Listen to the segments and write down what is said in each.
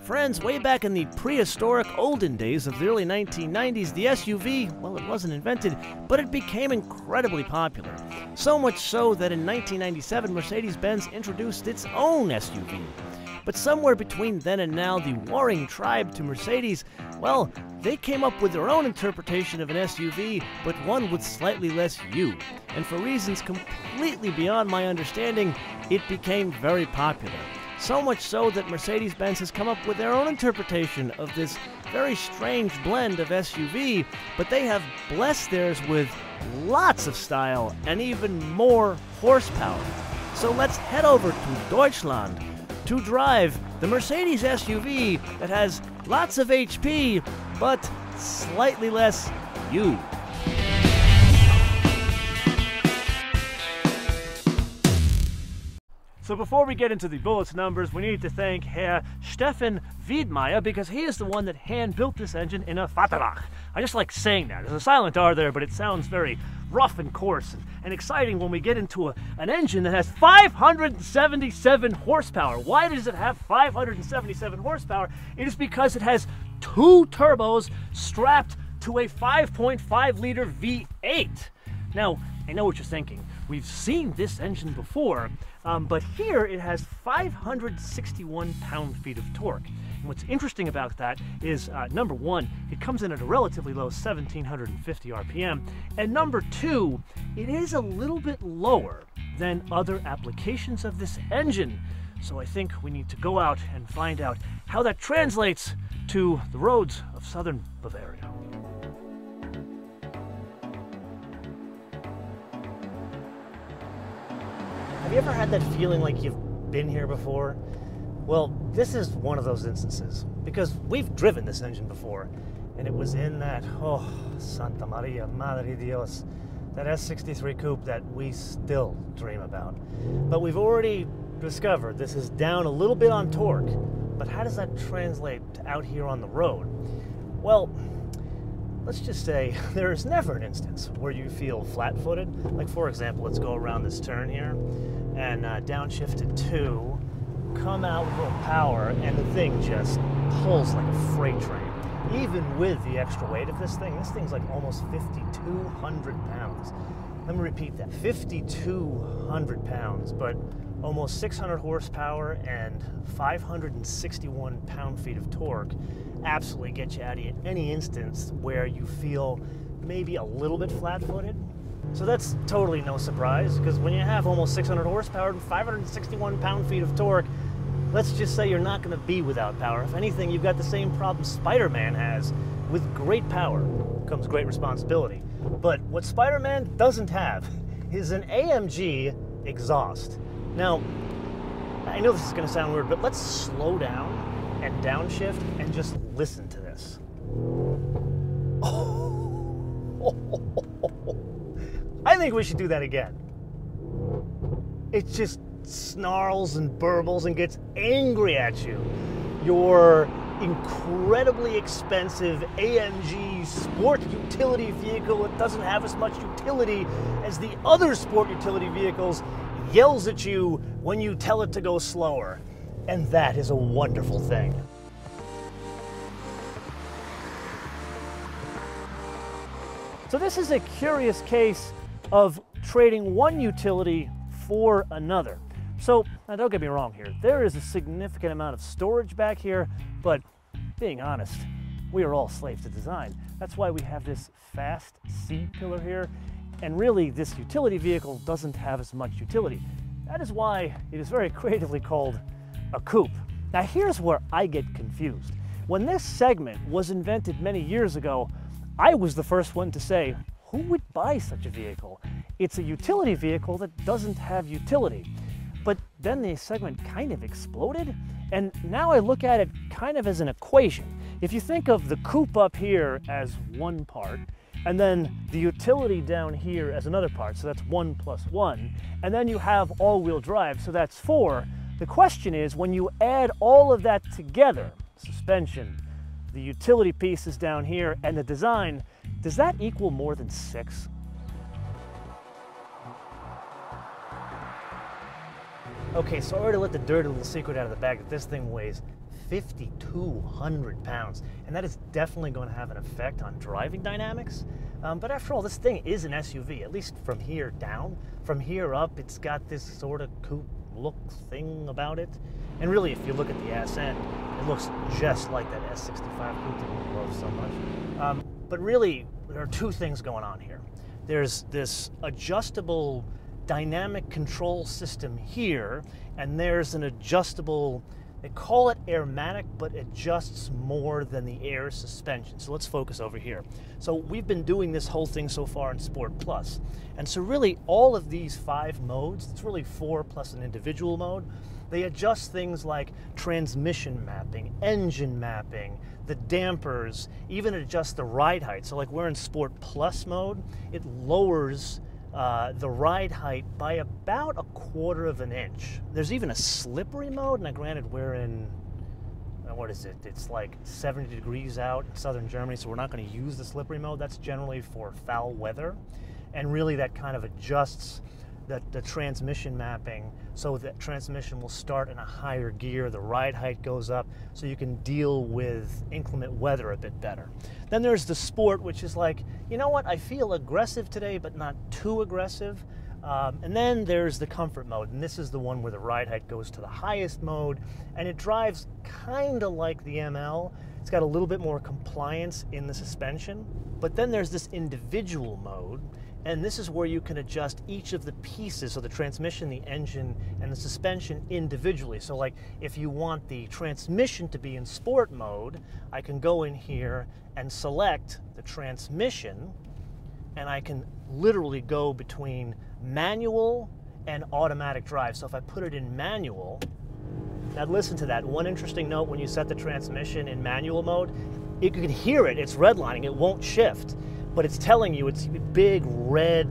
Friends, way back in the prehistoric olden days of the early 1990s, the SUV, well, it wasn't invented, but it became incredibly popular. So much so that in 1997, Mercedes-Benz introduced its own SUV. But somewhere between then and now, the warring tribe to Mercedes, well, they came up with their own interpretation of an SUV, but one with slightly less U. And for reasons completely beyond my understanding, it became very popular. So much so that Mercedes-Benz has come up with their own interpretation of this very strange blend of SUV, but they have blessed theirs with lots of style and even more horsepower. So let's head over to Deutschland to drive the Mercedes SUV that has lots of HP, but slightly less U. So before we get into the bullets numbers, we need to thank Herr Stefan Wiedmeier because he is the one that hand-built this engine in a Vaterach. I just like saying that. There's a silent R there, but it sounds very rough and coarse and exciting when we get into an engine that has 577 horsepower. Why does it have 577 horsepower? It is because it has two turbos strapped to a 5.5-liter V8. Now, I know what you're thinking. We've seen this engine before, but here it has 561 pound-feet of torque. And what's interesting about that is, number one, it comes in at a relatively low 1,750 RPM, and number two, it is a little bit lower than other applications of this engine. So I think we need to go out and find out how that translates to the roads of southern Bavaria. Have you ever had that feeling like you've been here before? Well, this is one of those instances, because we've driven this engine before, and it was in that, oh, Santa Maria, Madre Dios, that S63 Coupe that we still dream about. But we've already discovered this is down a little bit on torque, but how does that translate to out here on the road? Well, let's just say there is never an instance where you feel flat-footed. Like, for example, let's go around this turn here and downshift to 2, come out with a little power, and the thing just pulls like a freight train. Even with the extra weight of this thing's like almost 5,200 pounds. Let me repeat that, 5,200 pounds, but almost 600 horsepower and 561 pound-feet of torque absolutely get you out of any instance where you feel maybe a little bit flat-footed. So that's totally no surprise, because when you have almost 600 horsepower and 561 pound-feet of torque, let's just say you're not going to be without power. If anything, you've got the same problem Spider-Man has. With great power comes great responsibility. But what Spider-Man doesn't have is an AMG exhaust. Now, I know this is going to sound weird, but let's slow down and downshift and just listen to this. I think we should do that again. It just snarls and burbles and gets angry at you. Your incredibly expensive AMG sport utility vehicle that doesn't have as much utility as the other sport utility vehicles yells at you when you tell it to go slower. And that is a wonderful thing. So this is a curious case of trading one utility for another. So, now don't get me wrong here, there is a significant amount of storage back here, but being honest, we are all slaves to design. That's why we have this fast C-pillar here, and really this utility vehicle doesn't have as much utility. That is why it is very creatively called a coupe. Now here's where I get confused. When this segment was invented many years ago, I was the first one to say, who would buy such a vehicle? It's a utility vehicle that doesn't have utility. But then the segment kind of exploded, and now I look at it kind of as an equation. If you think of the coupe up here as one part, and then the utility down here as another part, so that's 1 plus 1, and then you have all-wheel drive, so that's 4. The question is, when you add all of that together, suspension, the utility pieces down here, and the design, does that equal more than 6? Okay, so I already let the dirty little secret out of the bag that this thing weighs 5,200 pounds, and that is definitely going to have an effect on driving dynamics. But after all, this thing is an SUV, at least from here down. From here up, it's got this sort of coupe look thing about it. And really, if you look at the ass end, it looks just like that S65 coupe that we love so much. But really, there are two things going on here. There's this adjustable dynamic control system here, and there's an adjustable, they call it airmatic, but adjusts more than the air suspension. So let's focus over here. So we've been doing this whole thing so far in Sport Plus. And so really all of these 5 modes, it's really 4 plus an individual mode, they adjust things like transmission mapping, engine mapping, the dampers, even adjust the ride height. So like we're in Sport Plus mode, it lowers the ride height by about 1/4 of an inch. There's even a slippery mode. Now granted, we're in, what is it? It's like 70 degrees out in southern Germany, so we're not going to use the slippery mode. That's generally for foul weather. And really that kind of adjusts the transmission mapping so that transmission will start in a higher gear, the ride height goes up, so you can deal with inclement weather a bit better. Then there's the Sport, which is like, you know what, I feel aggressive today, but not too aggressive. And then there's the Comfort mode, and this is the one where the ride height goes to the highest mode, and it drives kind of like the ML. It's got a little bit more compliance in the suspension. But then there's this individual mode, and this is where you can adjust each of the pieces, so the transmission, the engine, and the suspension individually. So like if you want the transmission to be in sport mode, I can go in here and select the transmission, and I can literally go between manual and automatic drive. So if I put it in manual, now listen to that. One interesting note, when you set the transmission in manual mode, you can hear it, it's redlining, it won't shift. But it's telling you it's big red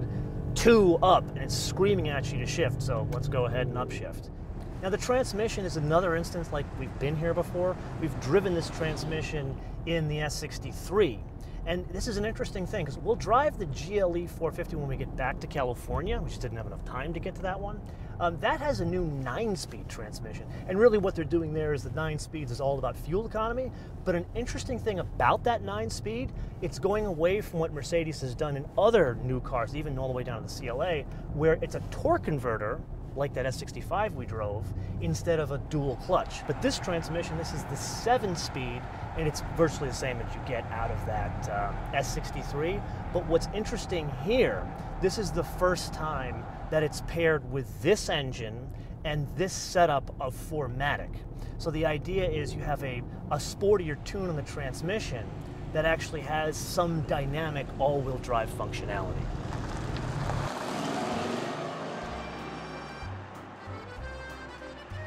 2 up, and it's screaming at you to shift. So let's go ahead and upshift. Now the transmission is another instance like we've been here before. We've driven this transmission in the S63. And this is an interesting thing, because we'll drive the GLE 450 when we get back to California. We just didn't have enough time to get to that one. That has a new 9-speed transmission. And really what they're doing there is the 9 speeds is all about fuel economy. But an interesting thing about that 9-speed, it's going away from what Mercedes has done in other new cars, even all the way down to the CLA, where it's a torque converter, like that S65 we drove, instead of a dual clutch. But this transmission, this is the 7-speed, and it's virtually the same as you get out of that S63. But what's interesting here, this is the first time that it's paired with this engine and this setup of 4MATIC. So the idea is you have a sportier tune on the transmission that actually has some dynamic all-wheel drive functionality.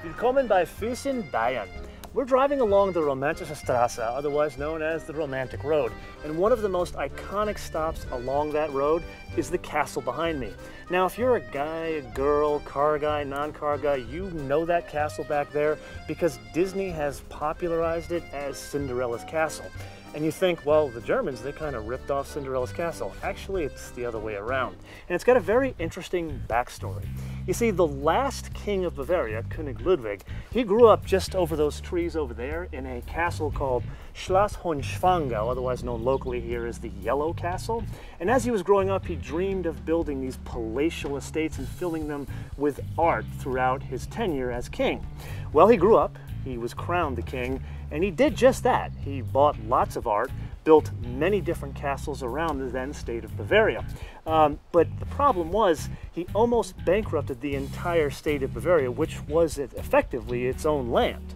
Willkommen bei Füssen Bayern. We're driving along the Romantische Straße, otherwise known as the Romantic Road. And one of the most iconic stops along that road is the castle behind me. Now, if you're a guy, a girl, car guy, non-car guy, you know that castle back there because Disney has popularized it as Cinderella's castle. And you think, well, the Germans, they kind of ripped off Cinderella's castle. Actually, it's the other way around. And it's got a very interesting backstory. You see, the last king of Bavaria, König Ludwig, he grew up just over those trees over there in a castle called Schloss Hohenschwangau, otherwise known locally here as the Yellow Castle. And as he was growing up, he dreamed of building these palatial estates and filling them with art throughout his tenure as king. Well, he grew up, he was crowned the king, and he did just that. He bought lots of art, built many different castles around the then state of Bavaria. But the problem was, he almost bankrupted the entire state of Bavaria, which was effectively its own land.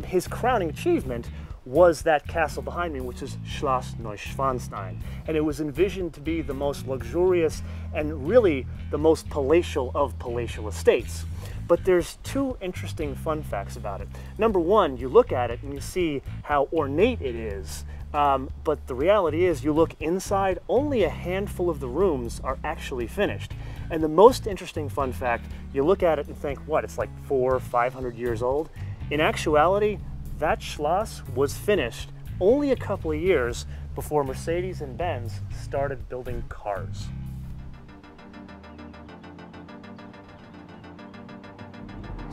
His crowning achievement was that castle behind me, which is Schloss Neuschwanstein. And it was envisioned to be the most luxurious and really the most palatial of palatial estates. But there's 2 interesting fun facts about it. Number one, you look at it and you see how ornate it is. But the reality is, you look inside, only a handful of the rooms are actually finished. And the most interesting fun fact, you look at it and think, what, it's like 400 or 500 years old? In actuality, that Schloss was finished only a couple of years before Mercedes and Benz started building cars.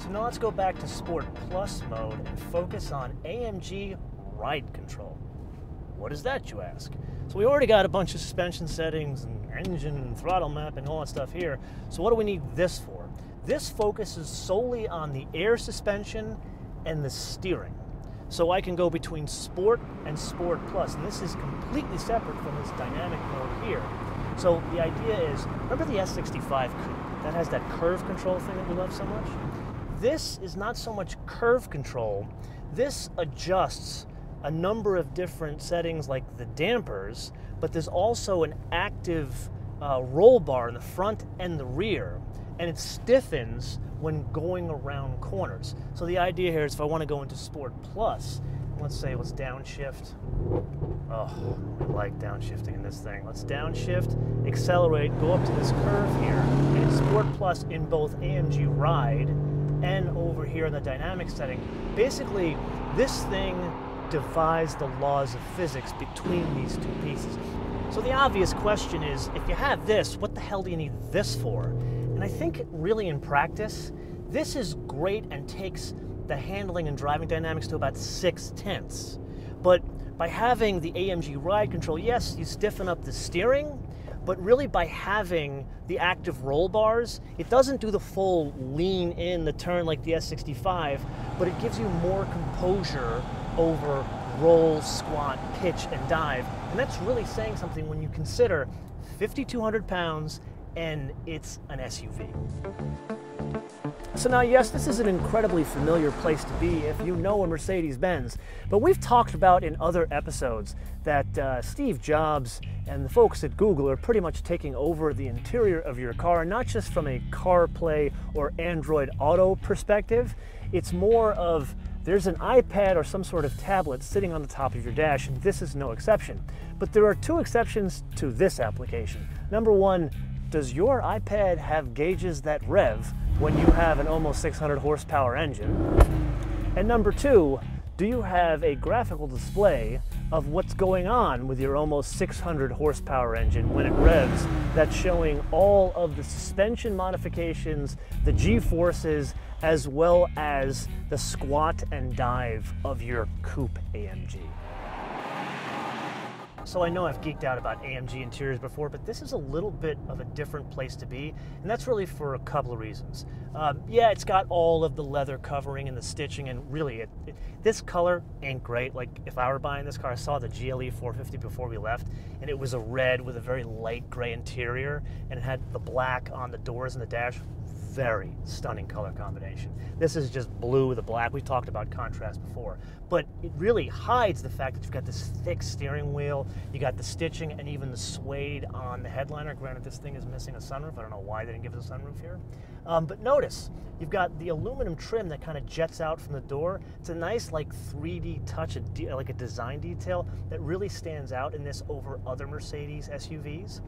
So now let's go back to Sport Plus mode and focus on AMG Ride Control. What is that, you ask? So we already got a bunch of suspension settings and engine and throttle map and all that stuff here. So what do we need this for? This focuses solely on the air suspension and the steering. So I can go between Sport and Sport Plus, and this is completely separate from this dynamic mode here. So the idea is, remember the S65 Coupe that has that curve control thing that we love so much? This is not so much curve control. This adjusts a number of different settings like the dampers, but there's also an active roll bar in the front and the rear, and it stiffens when going around corners. So the idea here is if I want to go into Sport Plus, let's say let's downshift. Oh, I like downshifting in this thing. Let's downshift, accelerate, go up to this curve here. And in Sport Plus, in both AMG Ride and over here in the dynamic setting, basically this thing defies the laws of physics between these two pieces. So the obvious question is, if you have this, what the hell do you need this for? And I think really in practice, this is great and takes the handling and driving dynamics to about 6/10. But by having the AMG Ride Control, yes, you stiffen up the steering, but really by having the active roll bars, it doesn't do the full lean in the turn like the S65, but it gives you more composure over roll, squat, pitch, and dive. And that's really saying something when you consider 5,200 pounds and it's an SUV. So now, yes, this is an incredibly familiar place to be if you know a Mercedes-Benz, but we've talked about in other episodes that Steve Jobs and the folks at Google are pretty much taking over the interior of your car, not just from a CarPlay or Android Auto perspective. It's more of there's an iPad or some sort of tablet sitting on the top of your dash, and this is no exception. But there are two exceptions to this application. Number one, does your iPad have gauges that rev when you have an almost 600 horsepower engine? And number two, do you have a graphical display of what's going on with your almost 600 horsepower engine when it revs that's showing all of the suspension modifications, the G-forces, as well as the squat and dive of your Coupe AMG? So I know I've geeked out about AMG interiors before, but this is a little bit of a different place to be, and that's really for a couple of reasons. Yeah, it's got all of the leather covering and the stitching, and really, this color ain't great. Like, if I were buying this car, I saw the GLE 450 before we left, and it was a red with a very light gray interior, and it had the black on the doors and the dash. Very stunning color combination. This is just blue with a black. We've talked about contrast before, but it really hides the fact that you've got this thick steering wheel, you got the stitching, and even the suede on the headliner. Granted, this thing is missing a sunroof. I don't know why they didn't give us a sunroof here. But notice, you've got the aluminum trim that kind of jets out from the door. It's a nice like 3D touch, like a design detail that really stands out in this over other Mercedes SUVs.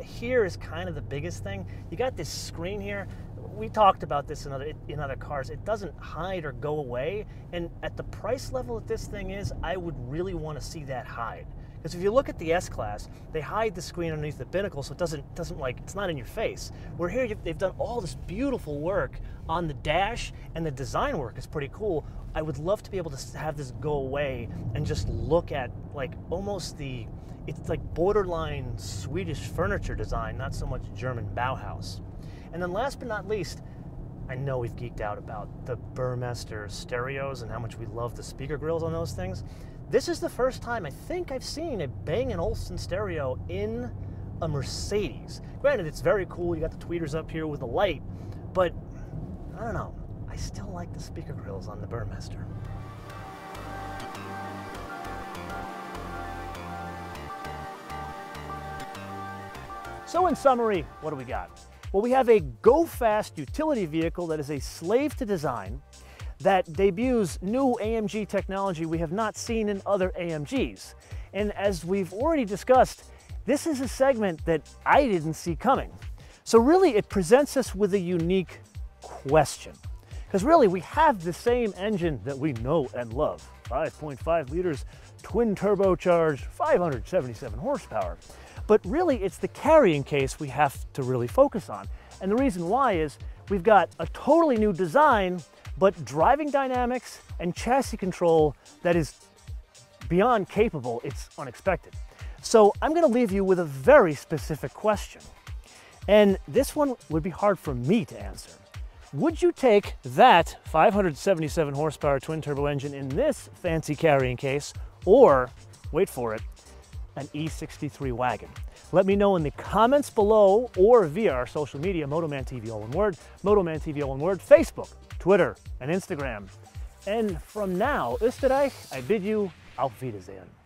Here is kind of the biggest thing. You got this screen here. We talked about this in other cars. It doesn't hide or go away, and at the price level that this thing is, I would really want to see that hide. Because if you look at the S-Class, they hide the screen underneath the binnacle, so it doesn't like, it's not in your face. Where here, they've done all this beautiful work on the dash, and the design work is pretty cool. I would love to be able to have this go away and just look at like almost it's like borderline Swedish furniture design, not so much German Bauhaus. And then last but not least, I know we've geeked out about the Burmester stereos and how much we love the speaker grills on those things. This is the first time I think I've seen a Bang & Olufsen stereo in a Mercedes. Granted, it's very cool. You got the tweeters up here with the light, but I don't know. I still like the speaker grills on the Burmester. So in summary, what do we got? Well, we have a go-fast utility vehicle that is a slave to design, that debuts new AMG technology we have not seen in other AMGs. And as we've already discussed, this is a segment that I didn't see coming. So really, it presents us with a unique question. Because really, we have the same engine that we know and love. 5.5 liters, twin turbocharged, 577 horsepower. But really, it's the carrying case we have to really focus on. And the reason why is we've got a totally new design, but driving dynamics and chassis control that is beyond capable. It's unexpected. So I'm going to leave you with a very specific question. And this one would be hard for me to answer. Would you take that 577 horsepower twin turbo engine in this fancy carrying case, or, wait for it, an E63 wagon? Let me know in the comments below or via our social media, MotoManTV all one word, MotoManTV all one word, Facebook, Twitter, and Instagram. And from now, Österreich, I bid you auf Wiedersehen.